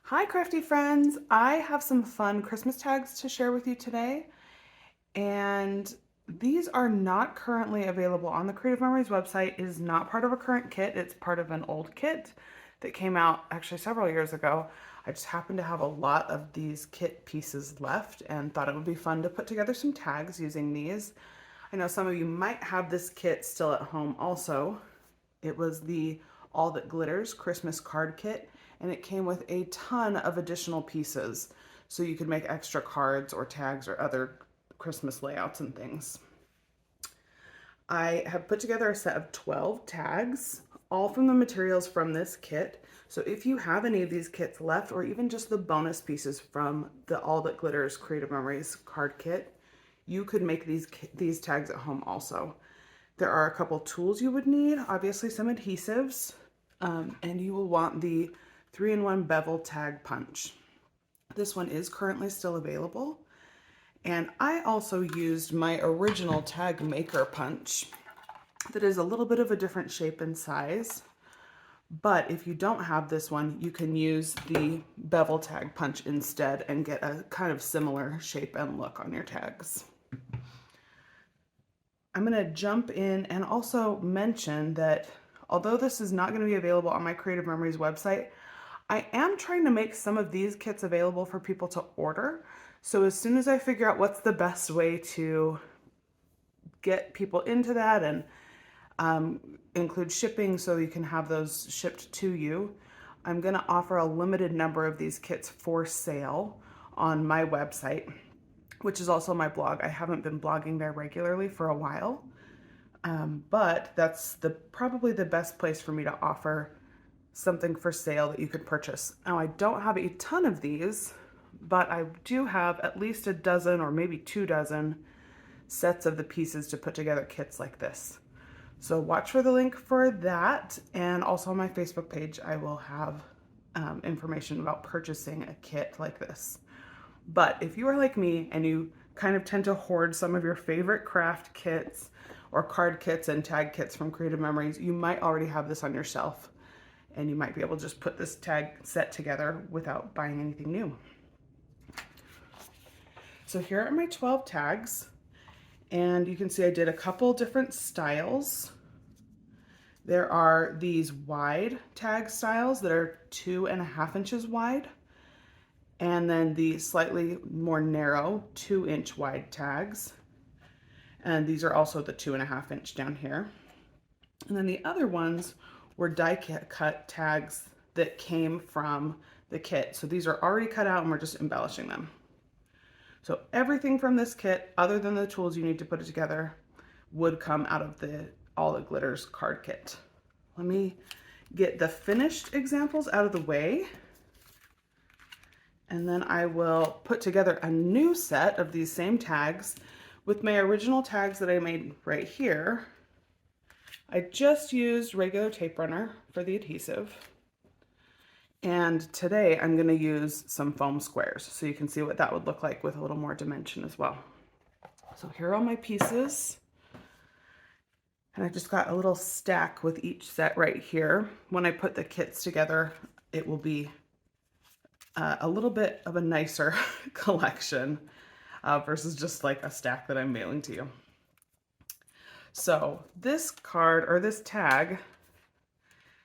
Hi crafty friends! I have some fun Christmas tags to share with you today, and these are not currently available on the Creative Memories website. It is not part of a current kit. It's part of an old kit that came out actually several years ago. I just happen to have a lot of these kit pieces left and thought it would be fun to put together some tags using these. I know some of you might have this kit still at home also. It was the All That Glitters Christmas card kit, and it came with a ton of additional pieces so you could make extra cards or tags or other Christmas layouts and things. I have put together a set of 12 tags, all from the materials from this kit. So if you have any of these kits left, or even just the bonus pieces from the All That Glitters Creative Memories card kit, you could make these tags at home also. There are a couple tools you would need, obviously some adhesives, and you will want the 3-in-1 Bevel Tag Punch. This one is currently still available. And I also used my original tag maker punch that is a little bit of a different shape and size. But if you don't have this one, you can use the Bevel Tag Punch instead and get a kind of similar shape and look on your tags. I'm going to jump in and also mention that although this is not going to be available on my Creative Memories website, I am trying to make some of these kits available for people to order. So as soon as I figure out what's the best way to get people into that and include shipping so you can have those shipped to you, I'm going to offer a limited number of these kits for sale on my website, which is also my blog. I haven't been blogging there regularly for a while, but that's probably the best place for me to offer something for sale that you could purchase. Now, I don't have a ton of these, but I do have at least a dozen or maybe 2 dozen sets of the pieces to put together kits like this. So watch for the link for that, and also on my Facebook page I will have information about purchasing a kit like this. But if you are like me and you kind of tend to hoard some of your favorite craft kits or card kits and tag kits from Creative Memories, you might already have this on your shelf and you might be able to just put this tag set together without buying anything new. So here are my 12 tags, and you can see I did a couple different styles. There are these wide tag styles that are 2.5 inches wide, and then the slightly more narrow 2-inch wide tags. And these are also the 2.5 inch down here. And then the other ones were die cut tags that came from the kit. So these are already cut out and we're just embellishing them. So everything from this kit, other than the tools you need to put it together, would come out of the All That Glitters card kit. Let me get the finished examples out of the way, and then I will put together a new set of these same tags with my original tags that I made right here. I just used regular tape runner for the adhesive. And today I'm going to use some foam squares so you can see what that would look like with a little more dimension as well. So here are all my pieces. And I just got a little stack with each set right here. When I put the kits together, it will be a little bit of a nicer collection versus just like a stack that I'm mailing to you. So this card, or this tag,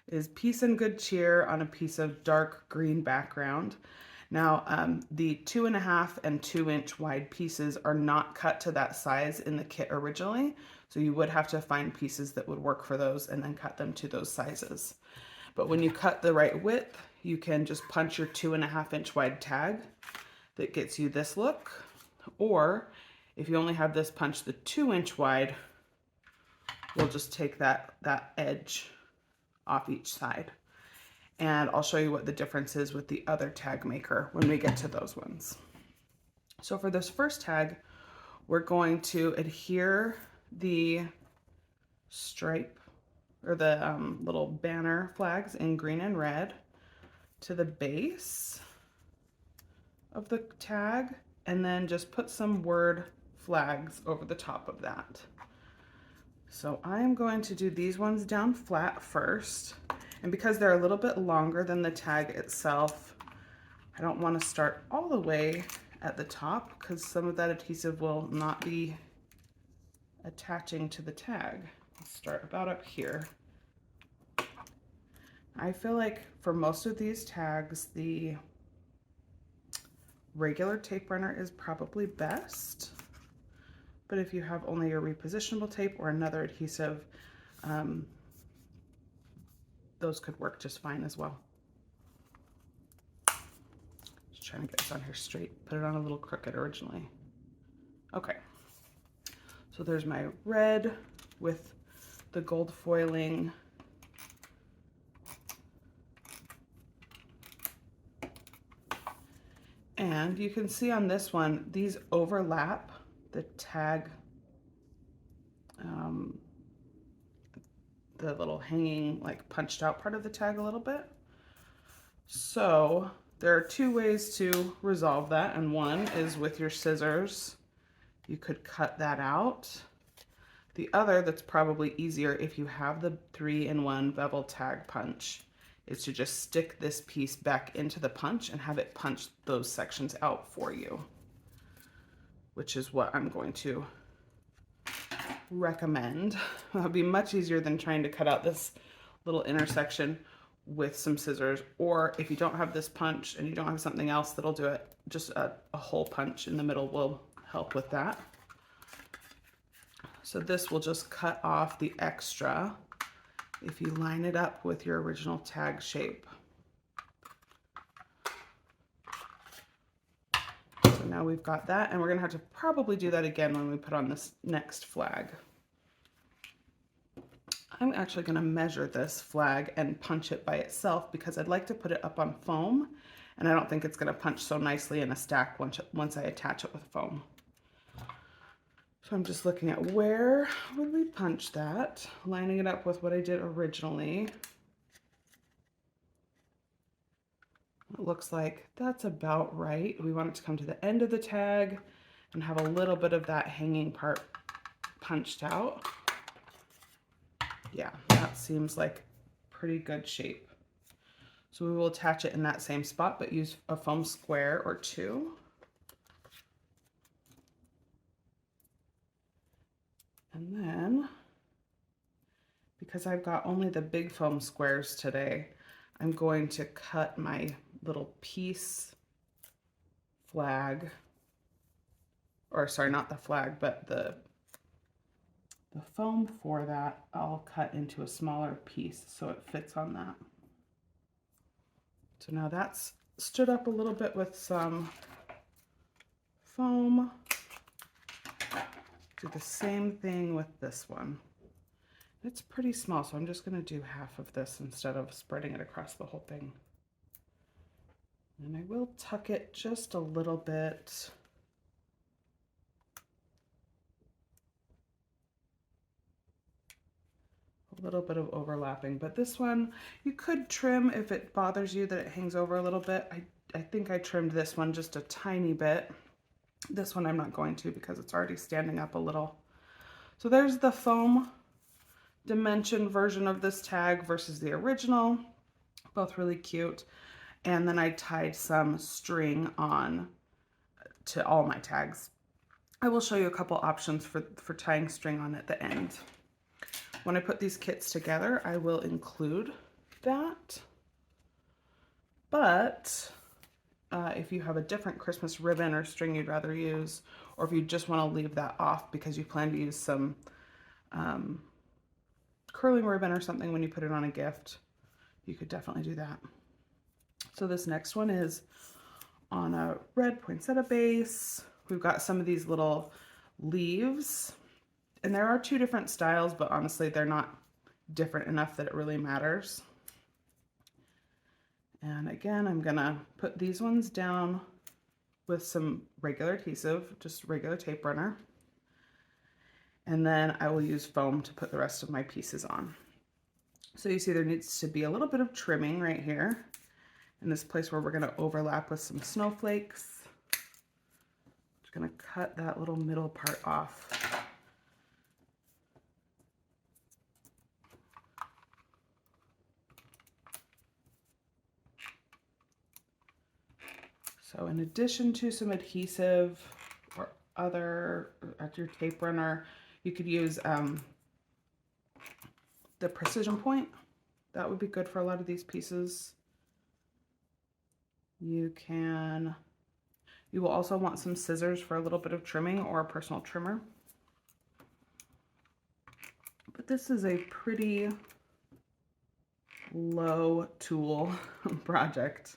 is Peace and Good Cheer on a piece of dark green background. Now, the 2.5 and 2-inch wide pieces are not cut to that size in the kit originally, so you would have to find pieces that would work for those and then cut them to those sizes. But when you cut the right width, you can just punch your 2.5 inch wide tag that gets you this look. Or if you only have this punch the 2-inch wide, we'll just take that edge off each side. And I'll show you what the difference is with the other tag maker when we get to those ones. So for this first tag, we're going to adhere the stripe or the little banner flags in green and red to the base of the tag, and then just put some word flags over the top of that. So I'm going to do these ones down flat first, and because they're a little bit longer than the tag itself, I don't want to start all the way at the top because some of that adhesive will not be attaching to the tag. I'll start about up here. I feel like for most of these tags, the regular tape runner is probably best. But if you have only your repositionable tape or another adhesive, those could work just fine as well. Just trying to get this on here straight. Put it on a little crooked originally. Okay. So there's my red with the gold foiling. And you can see on this one, these overlap the tag, the little hanging, like punched out part of the tag a little bit. So there are two ways to resolve that. And one is with your scissors, you could cut that out. The other that's probably easier if you have the 3-in-1 Bevel Tag Punch is to just stick this piece back into the punch and have it punch those sections out for you, which is what I'm going to recommend. It'll be much easier than trying to cut out this little intersection with some scissors, or if you don't have this punch and you don't have something else that'll do it, just a hole punch in the middle will help with that. So this will just cut off the extra if you line it up with your original tag shape. So now we've got that, and we're gonna have to probably do that again when we put on this next flag. I'm actually gonna measure this flag and punch it by itself because I'd like to put it up on foam, and I don't think it's gonna punch so nicely in a stack once I attach it with foam. So I'm just looking at where would we punch that, lining it up with what I did originally. It looks like that's about right. We want it to come to the end of the tag and have a little bit of that hanging part punched out. Yeah, that seems like pretty good shape. So we will attach it in that same spot, but use a foam square or two. And then, because I've got only the big foam squares today, I'm going to cut my little piece flag, or sorry, not the flag, but the foam for that, I'll cut into a smaller piece so it fits on that. So now that's stood up a little bit with some foam. Do the same thing with this one. It's pretty small, so I'm just going to do half of this instead of spreading it across the whole thing. And I will tuck it just a little bit. A little bit of overlapping, but this one you could trim if it bothers you that it hangs over a little bit. I think I trimmed this one just a tiny bit. This one I'm not going to because it's already standing up a little. So there's the foam dimension version of this tag versus the original. Both really cute. And then I tied some string on to all my tags. I will show you a couple options for tying string on at the end. When I put these kits together, I will include that. But if you have a different Christmas ribbon or string you'd rather use, or if you just want to leave that off because you plan to use some curling ribbon or something when you put it on a gift, you could definitely do that. So this next one is on a red poinsettia base. We've got some of these little leaves, and there are two different styles, but honestly they're not different enough that it really matters. And again, I'm gonna put these ones down with some regular adhesive, just regular tape runner. And then I will use foam to put the rest of my pieces on. So you see there needs to be a little bit of trimming right here in this place where we're gonna overlap with some snowflakes. Just gonna cut that little middle part off. So in addition to some adhesive or other, at your tape runner, you could use the precision point. That would be good for a lot of these pieces. You will also want some scissors for a little bit of trimming, or a personal trimmer. But this is a pretty low tool project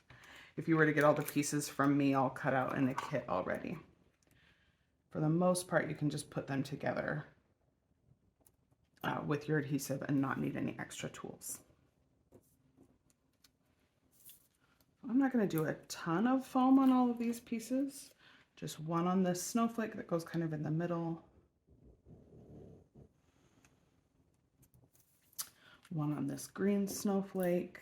if you were to get all the pieces from me all cut out in a kit already. For the most part, you can just put them together with your adhesive and not need any extra tools. I'm not going to do a ton of foam on all of these pieces, just one on this snowflake that goes kind of in the middle, one on this green snowflake,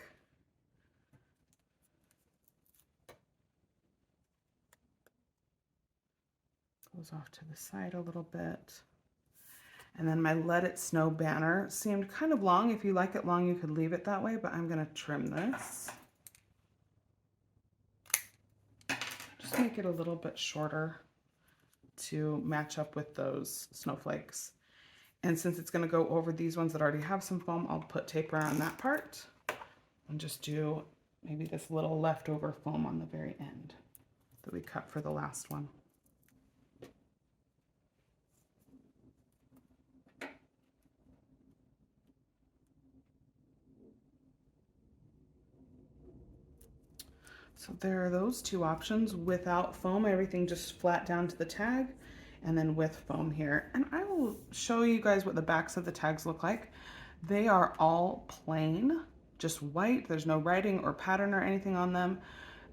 goes off to the side a little bit. And then my Let It Snow banner seemed kind of long. If you like it long, you could leave it that way, but I'm going to trim this. Just make it a little bit shorter to match up with those snowflakes. And since it's going to go over these ones that already have some foam, I'll put tape around that part and just do maybe this little leftover foam on the very end that we cut for the last one. So there are those two options. Without foam, everything just flat down to the tag, and then with foam here. And I will show you guys what the backs of the tags look like. They are all plain, just white. There's no writing or pattern or anything on them.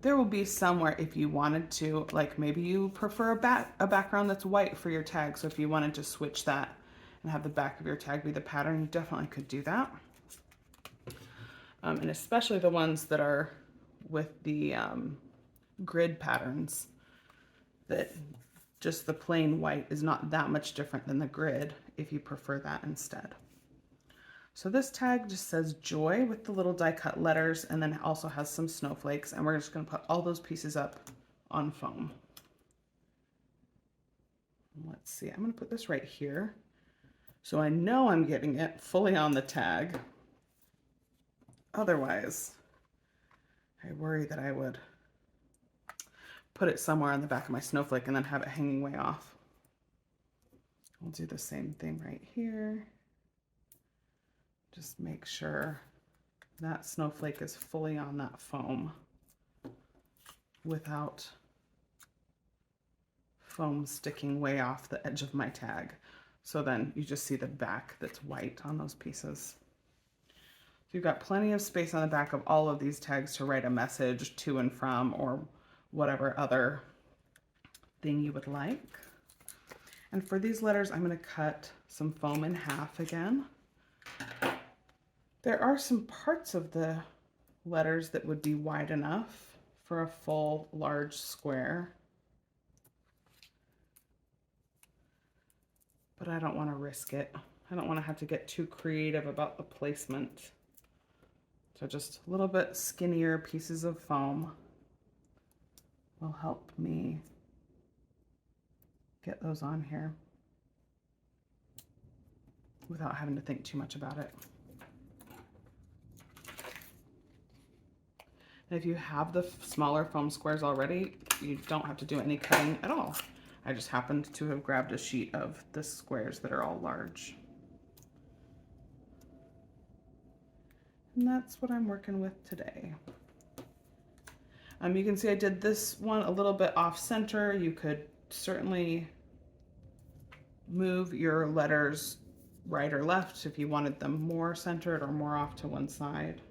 There will be somewhere if you wanted to, like maybe you prefer a background that's white for your tag. So if you wanted to switch that and have the back of your tag be the pattern, you definitely could do that. And especially the ones that are with the grid patterns, that just the plain white is not that much different than the grid if you prefer that instead. So this tag just says Joy with the little die cut letters, and then it also has some snowflakes, and we're just going to put all those pieces up on foam. Let's see, I'm going to put this right here so I know I'm getting it fully on the tag. Otherwise, I worry that I would put it somewhere on the back of my snowflake and then have it hanging way off. I'll do the same thing right here. Just make sure that snowflake is fully on that foam without foam sticking way off the edge of my tag. So then you just see the back that's white on those pieces. So you've got plenty of space on the back of all of these tags to write a message to and from, or whatever other thing you would like. And for these letters, I'm going to cut some foam in half again. There are some parts of the letters that would be wide enough for a full large square, but I don't want to risk it. I don't want to have to get too creative about the placement. So just a little bit skinnier pieces of foam will help me get those on here without having to think too much about it. And if you have the smaller foam squares already, you don't have to do any cutting at all. I just happened to have grabbed a sheet of the squares that are all large. And that's what I'm working with today. You can see I did this one a little bit off center. You could certainly move your letters right or left if you wanted them more centered or more off to one side.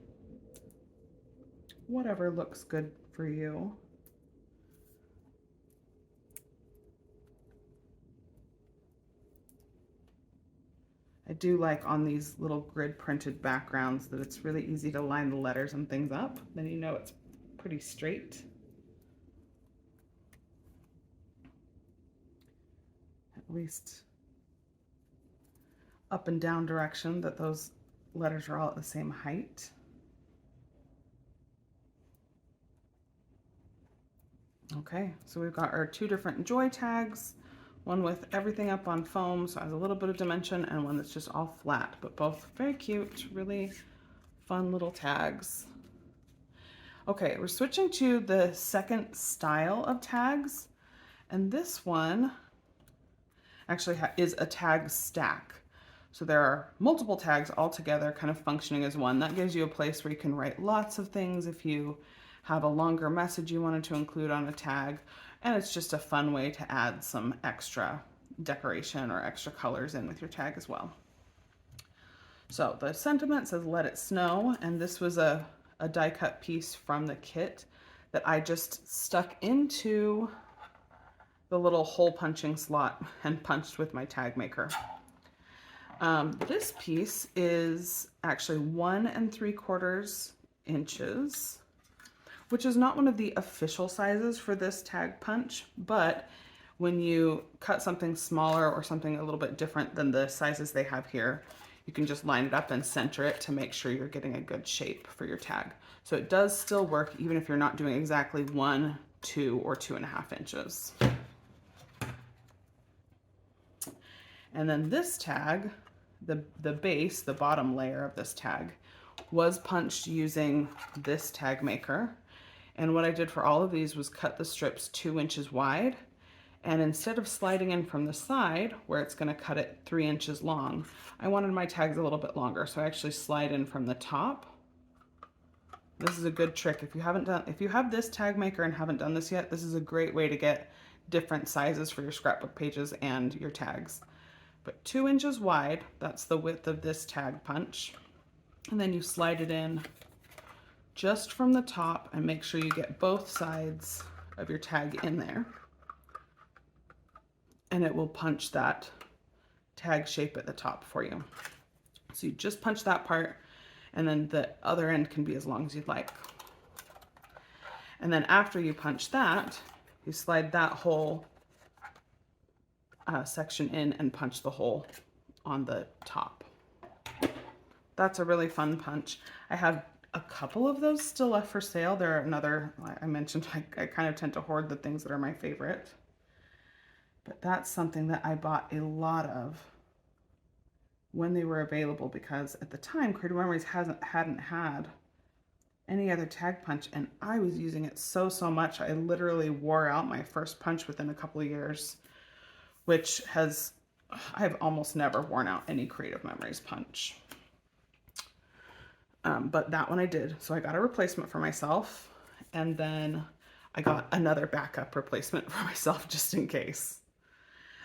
Whatever looks good for you. I do like on these little grid printed backgrounds that it's really easy to line the letters and things up. Then you know it's pretty straight. At least up and down direction, that those letters are all at the same height. Okay, so we've got our two different joy tags, one with everything up on foam, so it has a little bit of dimension, and one that's just all flat, but both very cute, really fun little tags. Okay, we're switching to the second style of tags, and this one actually is a tag stack. So there are multiple tags all together kind of functioning as one. That gives you a place where you can write lots of things if you have a longer message you wanted to include on a tag. And it's just a fun way to add some extra decoration or extra colors in with your tag as well. So the sentiment says "Let it snow," and this was a die cut piece from the kit that I just stuck into the little hole punching slot and punched with my tag maker. This piece is actually 1 3/4 inches, which is not one of the official sizes for this tag punch, but when you cut something smaller or something a little bit different than the sizes they have here, you can just line it up and center it to make sure you're getting a good shape for your tag. So it does still work even if you're not doing exactly 1, 2, or 2.5 inches. And then this tag, the base, the bottom layer of this tag, was punched using this tag maker. And what I did for all of these was cut the strips 2 inches wide. And instead of sliding in from the side, where it's going to cut it 3 inches long, I wanted my tags a little bit longer. So I actually slide in from the top. This is a good trick. If you have this tag maker and haven't done this yet, this is a great way to get different sizes for your scrapbook pages and your tags. But 2 inches wide, that's the width of this tag punch. And then you slide it in just from the top and make sure you get both sides of your tag in there. And it will punch that tag shape at the top for you. So you just punch that part, and then the other end can be as long as you'd like. And then after you punch that, you slide that whole section in and punch the hole on the top. That's a really fun punch. I have a couple of those still left for sale. There are another, I mentioned, I kind of tend to hoard the things that are my favorite. But that's something that I bought a lot of when they were available, because at the time Creative Memories hadn't had any other tag punch, and I was using it so much. I literally wore out my first punch within a couple of years, which I've almost never worn out any Creative Memories punch. But that one I did. So I got a replacement for myself, and then I got another backup replacement for myself just in case.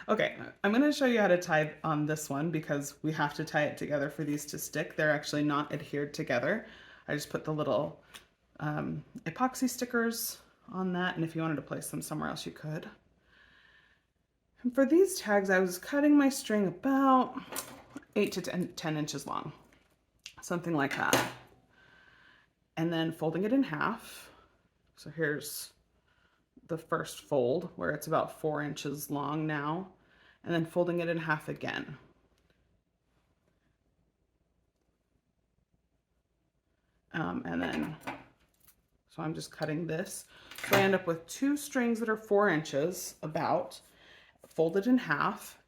Okay, I'm going to show you how to tie on this one because we have to tie it together for these to stick. They're actually not adhered together. I just put the little epoxy stickers on that, and if you wanted to place them somewhere else, you could. And for these tags, I was cutting my string about 8 to 10 inches long, something like that. And then folding it in half. So here's the first fold where it's about 4 inches long now, and then folding it in half again. And then, so I'm just cutting this. So I end up with 2 strings that are 4 inches about, folded in half.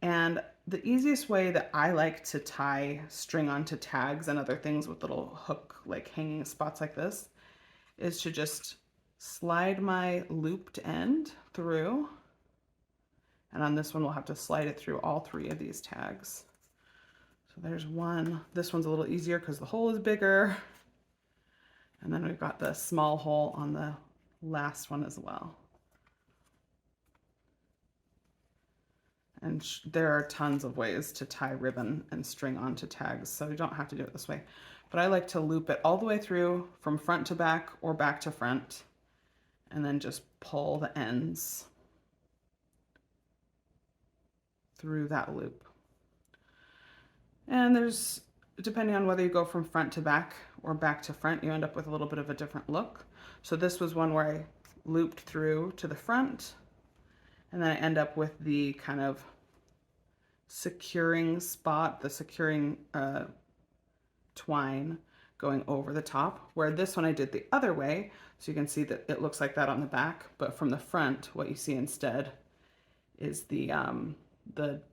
And the easiest way that I like to tie string onto tags and other things with little hook, like hanging spots like this, is to just slide my looped end through. And on this one, we'll have to slide it through all 3 of these tags. So there's one. This one's a little easier because the hole is bigger. And then we've got the small hole on the last one as well. And there are tons of ways to tie ribbon and string onto tags, so you don't have to do it this way. But I like to loop it all the way through from front to back or back to front, and then just pull the ends through that loop. And there's, depending on whether you go from front to back or back to front, you end up with a little bit of a different look. So this was one where I looped through to the front, and then I end up with the kind of securing spot, the securing twine going over the top, where this one I did the other way. So you can see that it looks like that on the back, but from the front, what you see instead is the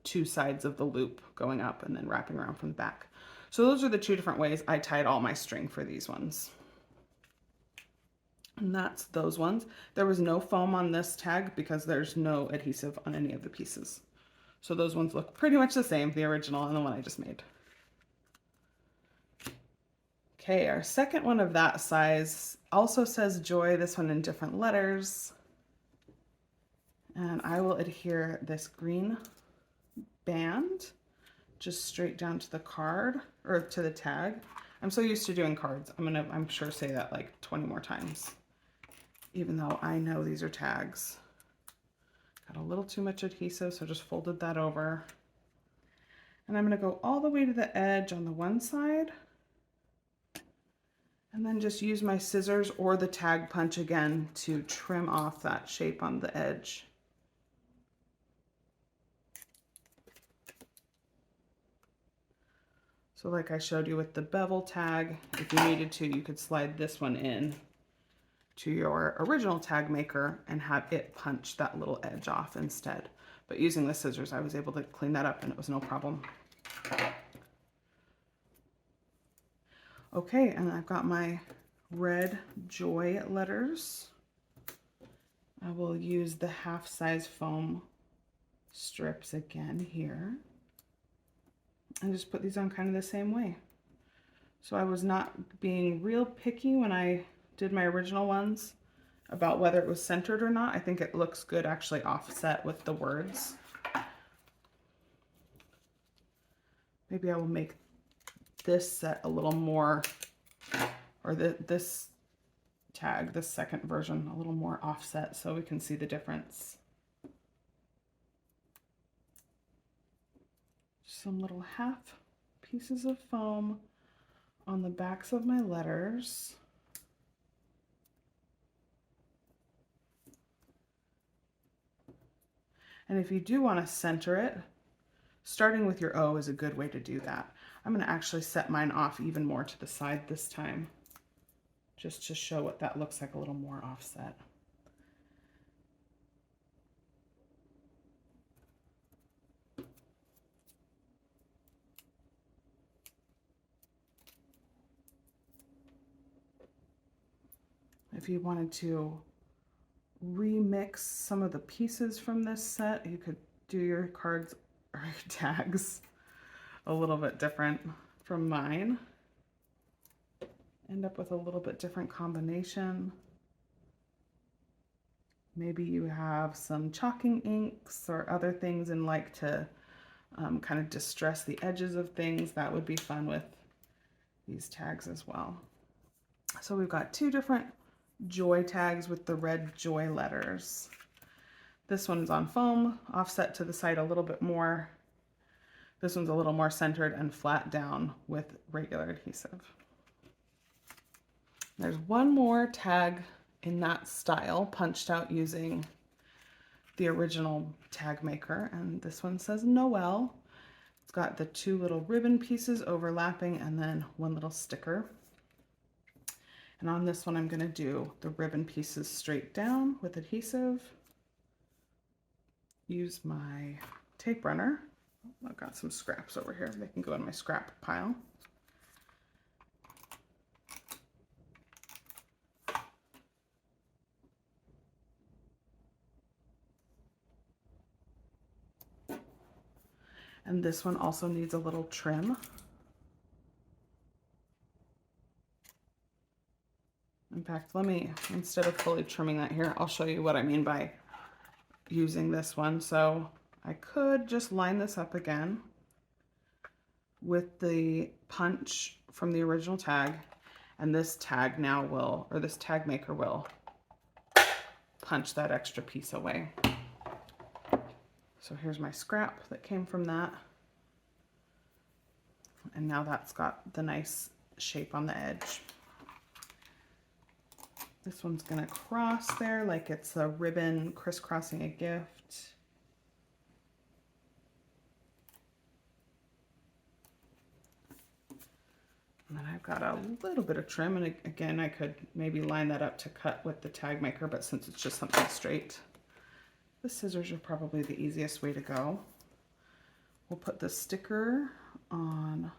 two sides of the loop going up and then wrapping around from the back. So those are the two different ways I tied all my string for these ones. And that's those ones. There was no foam on this tag because there's no adhesive on any of the pieces. So those ones look pretty much the same, the original and the one I just made. Okay, our second one of that size also says joy, this one in different letters. And I will adhere this green band just straight down to the card or to the tag. I'm so used to doing cards. I'm sure say that like 20 more times, even though I know these are tags. Got a little too much adhesive, so just folded that over. And I'm gonna go all the way to the edge on the one side and then just use my scissors or the tag punch again to trim off that shape on the edge. So like I showed you with the bevel tag, if you needed to, you could slide this one in to your original tag maker and have it punch that little edge off instead. But using the scissors, I was able to clean that up and it was no problem. Okay, and I've got my red joy letters. I will use the half size foam strips again here. And just put these on kind of the same way. So I was not being real picky when I did my original ones about whether it was centered or not. I think it looks good actually offset with the words. Maybe I will make this set a little more, or this tag, this second version, a little more offset so we can see the difference. Some little half pieces of foam on the backs of my letters. And if you do want to center it, starting with your O is a good way to do that. I'm going to actually set mine off even more to the side this time, just to show what that looks like a little more offset. If you wanted to remix some of the pieces from this set, you could do your cards or your tags a little bit different from mine. End up with a little bit different combination. Maybe you have some chalking inks or other things and like to kind of distress the edges of things. That would be fun with these tags as well. So we've got two different joy tags with the red joy letters. This one's on foam, offset to the side a little bit more. This one's a little more centered and flat down with regular adhesive. There's one more tag in that style punched out using the original tag maker, and this one says Noel. It's got the two little ribbon pieces overlapping and then one little sticker. And on this one, I'm going to do the ribbon pieces straight down with adhesive. Use my tape runner. I've got some scraps over here. They can go in my scrap pile. And this one also needs a little trim. In fact, let me, instead of fully trimming that here, I'll show you what I mean by using this one. So I could just line this up again with the punch from the original tag, and this tag now will, or this tag maker will punch that extra piece away. So here's my scrap that came from that. And now that's got the nice shape on the edge. This one's gonna cross there like it's a ribbon crisscrossing a gift. And then I've got a little bit of trim, and again, I could maybe line that up to cut with the tag maker, but since it's just something straight, the scissors are probably the easiest way to go. We'll put the sticker on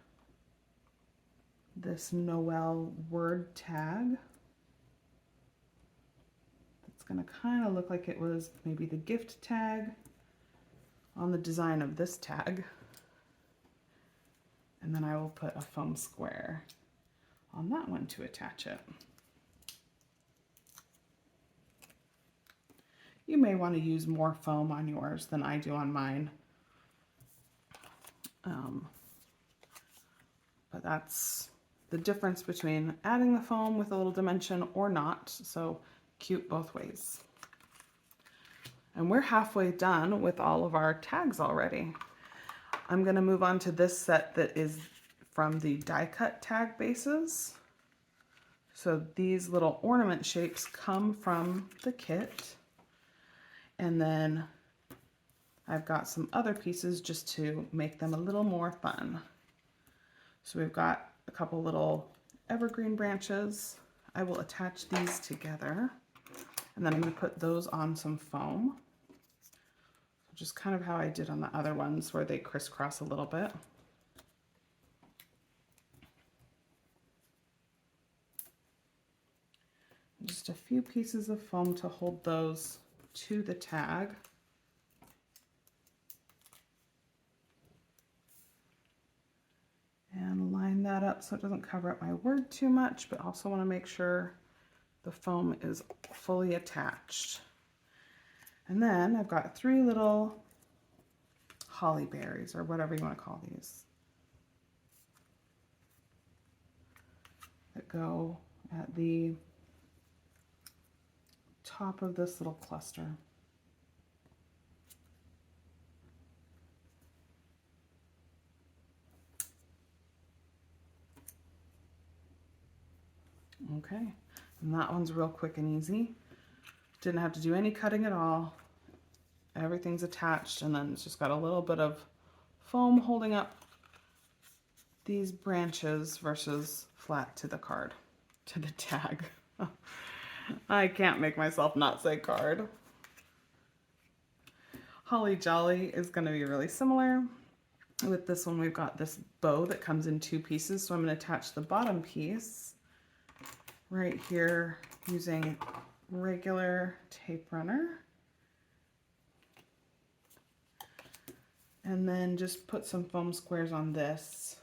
this Noel word tag. It's going to kind of look like it was maybe the gift tag on the design of this tag. And then I will put a foam square on that one to attach it. You may want to use more foam on yours than I do on mine. But that's the difference between adding the foam with a little dimension or not. So cute both ways. And we're halfway done with all of our tags already. I'm going to move on to this set that is from the die cut tag bases. So these little ornament shapes come from the kit. And then I've got some other pieces just to make them a little more fun. So we've got a couple little evergreen branches. I will attach these together, and then I'm going to put those on some foam. Just kind of how I did on the other ones where they crisscross a little bit. Just a few pieces of foam to hold those to the tag. And line that up so it doesn't cover up my word too much, but also want to make sure the foam is fully attached. And then I've got 3 little holly berries, or whatever you want to call these, that go at the top of this little cluster. Okay, and that one's real quick and easy. Didn't have to do any cutting at all. Everything's attached, and then it's just got a little bit of foam holding up these branches versus flat to the card, to the tag. I can't make myself not say card. Holly Jolly is going to be really similar. With this one, we've got this bow that comes in 2 pieces, so I'm going to attach the bottom piece right here using regular tape runner. And then just put some foam squares on this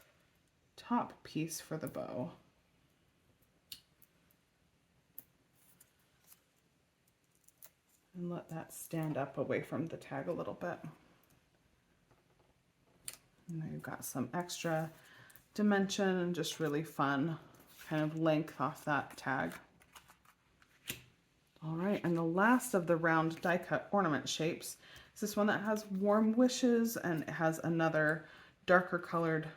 top piece for the bow. And let that stand up away from the tag a little bit. And then you've got some extra dimension and just really fun kind of length off that tag. All right, and the last of the round die cut ornament shapes is this one that has warm wishes, and it has another darker colored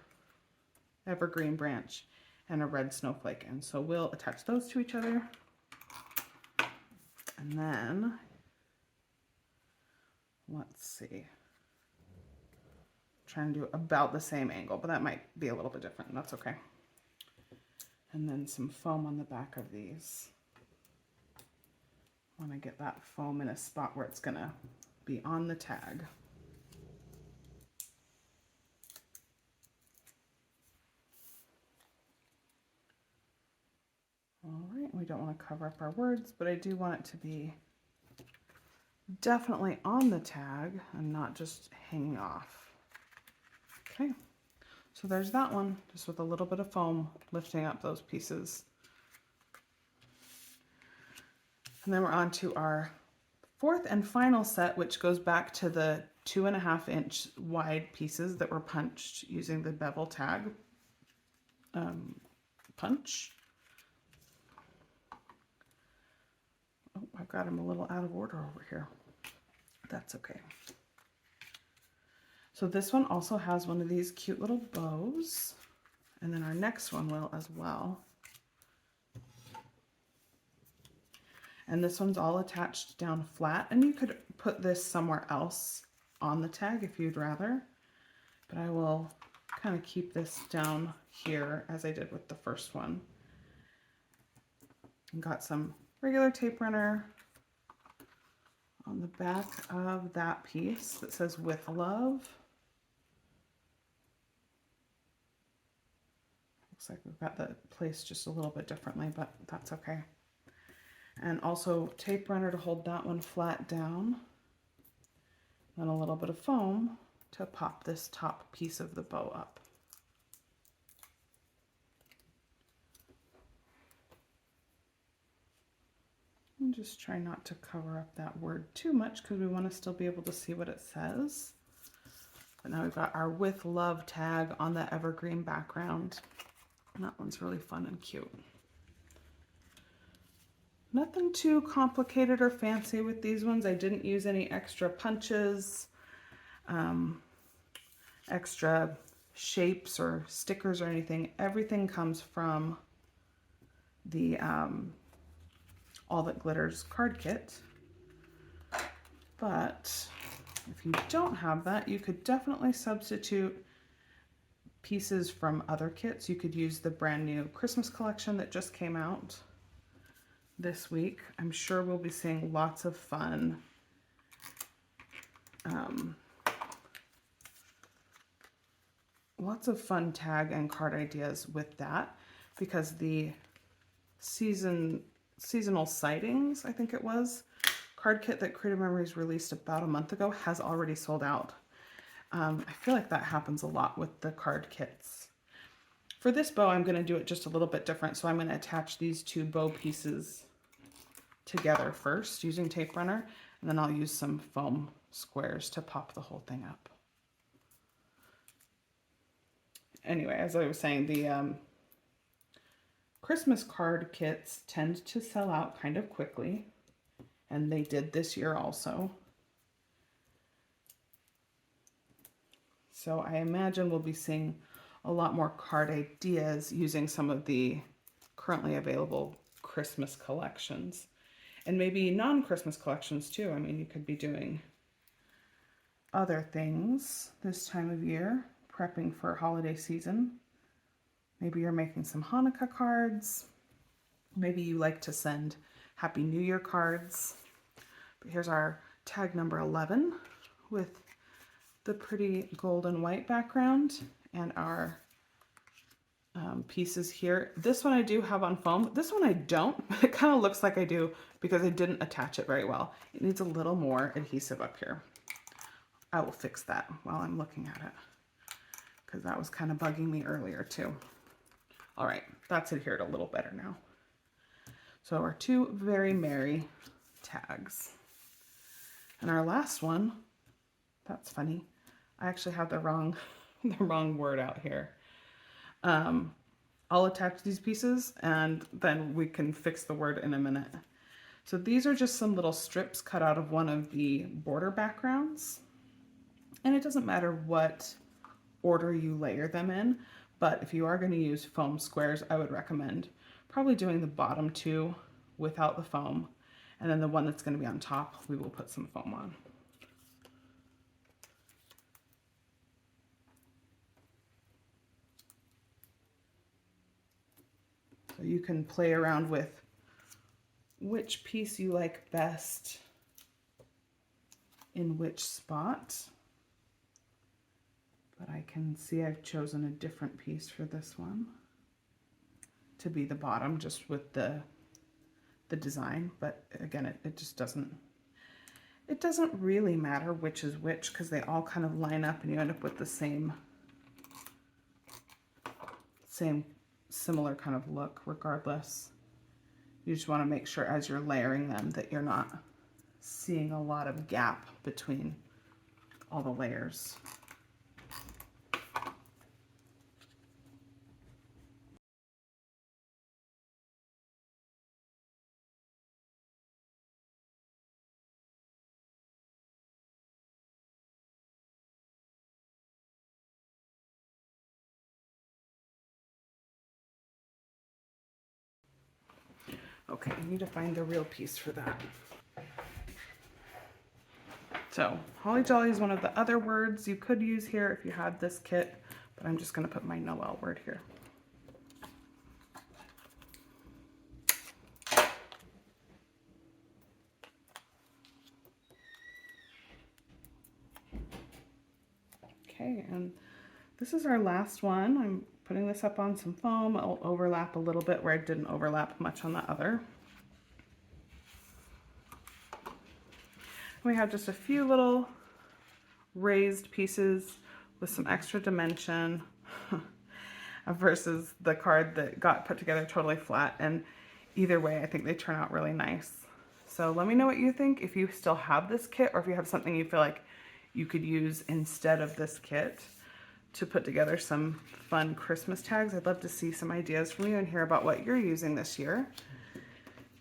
evergreen branch and a red snowflake. And so we'll attach those to each other. And then, let's see. Trying to do about the same angle, but that might be a little bit different. That's okay. And then some foam on the back of these. I want to get that foam in a spot where it's going to be on the tag. All right, we don't want to cover up our words, but I do want it to be definitely on the tag and not just hanging off. Okay, so there's that one, just with a little bit of foam lifting up those pieces. And then we're on to our 4th and final set, which goes back to the 2.5-inch wide pieces that were punched using the Bevel Tag Punch. Oh, I've got them a little out of order over here. That's okay. So this one also has one of these cute little bows, and then our next one will as well. And this one's all attached down flat, and you could put this somewhere else on the tag if you'd rather, but I will kind of keep this down here as I did with the first one. And got some regular tape runner on the back of that piece that says "With Love." Looks like we've got that placed just a little bit differently, but that's okay. And also tape runner to hold that one flat down. And a little bit of foam to pop this top piece of the bow up. And just try not to cover up that word too much because we want to still be able to see what it says. But now we've got our "With Love" tag on the evergreen background. And that one's really fun and cute. Nothing too complicated or fancy with these ones. I didn't use any extra punches, extra shapes or stickers or anything. Everything comes from the All That Glitters card kit. But if you don't have that, you could definitely substitute pieces from other kits. You could use the brand new Christmas collection that just came out this week. I'm sure we'll be seeing lots of fun tag and card ideas with that, because the seasonal sightings, I think it was, card kit that Creative Memories released about a month ago has already sold out. I feel like that happens a lot with the card kits. For this bow, I'm going to do it just a little bit different. So I'm going to attach these two bow pieces together first using tape runner, and then I'll use some foam squares to pop the whole thing up. Anyway, as I was saying, the Christmas card kits tend to sell out kind of quickly, and they did this year also. So I imagine we'll be seeing a lot more card ideas using some of the currently available Christmas collections. And maybe non-Christmas collections too. I mean, you could be doing other things this time of year, prepping for holiday season. Maybe you're making some Hanukkah cards. Maybe you like to send Happy New Year cards. But here's our tag number 11 with the pretty gold and white background and our pieces here. This one I do have on foam. This one I don't. It kind of looks like I do because I didn't attach it very well. It needs a little more adhesive up here. I will fix that while I'm looking at it because that was kind of bugging me earlier too. All right, that's adhered a little better now. So our two very merry tags. And our last one, that's funny. I actually have the wrong word out here. I'll attach these pieces and then we can fix the word in a minute. So these are just some little strips cut out of one of the border backgrounds. And it doesn't matter what order you layer them in, but if you are going to use foam squares, I would recommend probably doing the bottom two without the foam, and then the one that's going to be on top, we will put some foam on. So you can play around with which piece you like best in which spot. But I can see I've chosen a different piece for this one to be the bottom, just with the design. But again, it just doesn't really matter which is which because they all kind of line up and you end up with the same similar kind of look regardless. You just want to make sure as you're layering them that you're not seeing a lot of gap between all the layers. Okay, I need to find the real piece for that. So, holly jolly is one of the other words you could use here if you had this kit, but I'm just going to put my Noel word here. Okay, and this is our last one. I'm putting this up on some foam. I'll overlap a little bit where I didn't overlap much on the other. We have just a few little raised pieces with some extra dimension versus the card that got put together totally flat. And either way, I think they turn out really nice. So let me know what you think, if you still have this kit or if you have something you feel like you could use instead of this kit to put together some fun Christmas tags. I'd love to see some ideas from you and hear about what you're using this year.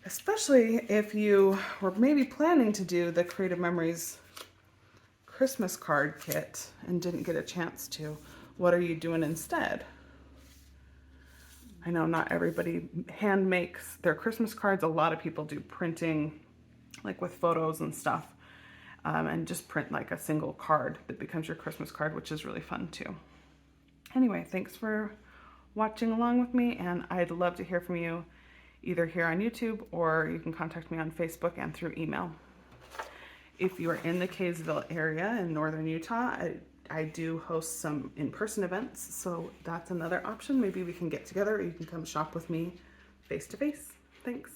Especially if you were maybe planning to do the Creative Memories Christmas card kit and didn't get a chance to. What are you doing instead? I know not everybody hand makes their Christmas cards. A lot of people do printing, like with photos and stuff, and just print like a single card that becomes your Christmas card, which is really fun too. Anyway, thanks for watching along with me, and I'd love to hear from you either here on YouTube or you can contact me on Facebook and through email. If you are in the Kaysville area in northern Utah, I do host some in-person events, so that's another option. Maybe we can get together or you can come shop with me face to face. Thanks.